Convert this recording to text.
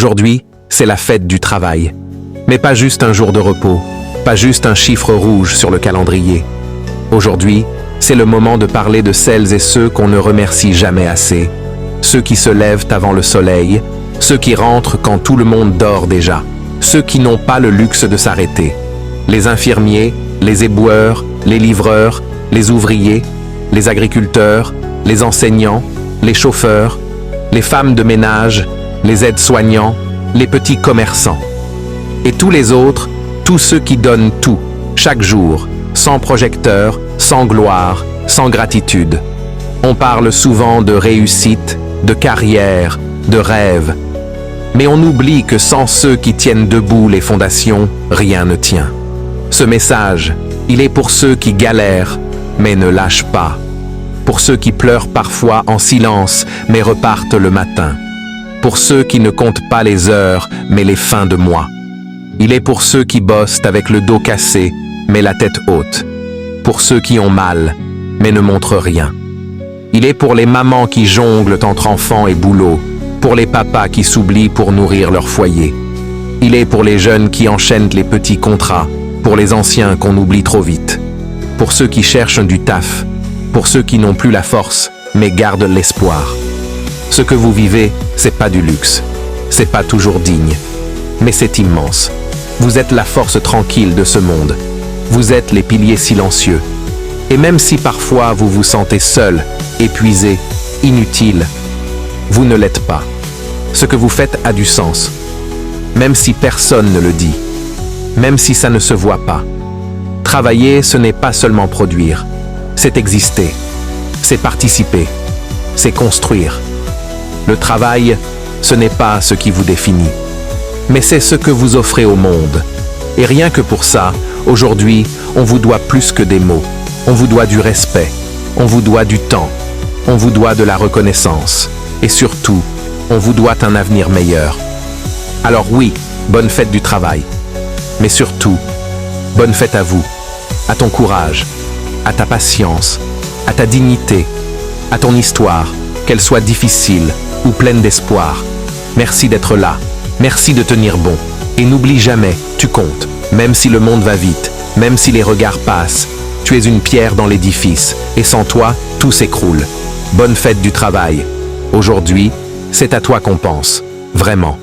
Aujourd'hui, c'est la fête du travail. Mais pas juste un jour de repos, pas juste un chiffre rouge sur le calendrier. Aujourd'hui, c'est le moment de parler de celles et ceux qu'on ne remercie jamais assez. Ceux qui se lèvent avant le soleil, ceux qui rentrent quand tout le monde dort déjà, ceux qui n'ont pas le luxe de s'arrêter. Les infirmiers, les éboueurs, les livreurs, les ouvriers, les agriculteurs, les enseignants, les chauffeurs, les femmes de ménage, les aides-soignants, les petits commerçants. Et tous les autres, tous ceux qui donnent tout, chaque jour, sans projecteur, sans gloire, sans gratitude. On parle souvent de réussite, de carrière, de rêve. Mais on oublie que sans ceux qui tiennent debout les fondations, rien ne tient. Ce message, il est pour ceux qui galèrent, mais ne lâchent pas. Pour ceux qui pleurent parfois en silence, mais repartent le matin. Pour ceux qui ne comptent pas les heures, mais les fins de mois. Il est pour ceux qui bossent avec le dos cassé, mais la tête haute. Pour ceux qui ont mal, mais ne montrent rien. Il est pour les mamans qui jonglent entre enfants et boulot, pour les papas qui s'oublient pour nourrir leur foyer. Il est pour les jeunes qui enchaînent les petits contrats, pour les anciens qu'on oublie trop vite. Pour ceux qui cherchent du taf, pour ceux qui n'ont plus la force, mais gardent l'espoir. Ce que vous vivez, c'est pas du luxe, c'est pas toujours digne, mais c'est immense. Vous êtes la force tranquille de ce monde. Vous êtes les piliers silencieux. Et même si parfois vous vous sentez seul, épuisé, inutile, vous ne l'êtes pas. Ce que vous faites a du sens, même si personne ne le dit, même si ça ne se voit pas. Travailler, ce n'est pas seulement produire, c'est exister, c'est participer, c'est construire. Le travail, ce n'est pas ce qui vous définit, mais c'est ce que vous offrez au monde. Et rien que pour ça, aujourd'hui, on vous doit plus que des mots. On vous doit du respect, on vous doit du temps, on vous doit de la reconnaissance. Et surtout, on vous doit un avenir meilleur. Alors oui, bonne fête du travail. Mais surtout, bonne fête à vous, à ton courage, à ta patience, à ta dignité, à ton histoire, qu'elle soit difficile ou pleine d'espoir. Merci d'être là, merci de tenir bon. Et n'oublie jamais, tu comptes, même si le monde va vite, même si les regards passent. Tu es une pierre dans l'édifice, et sans toi, tout s'écroule. Bonne fête du travail. Aujourd'hui, c'est à toi qu'on pense, vraiment.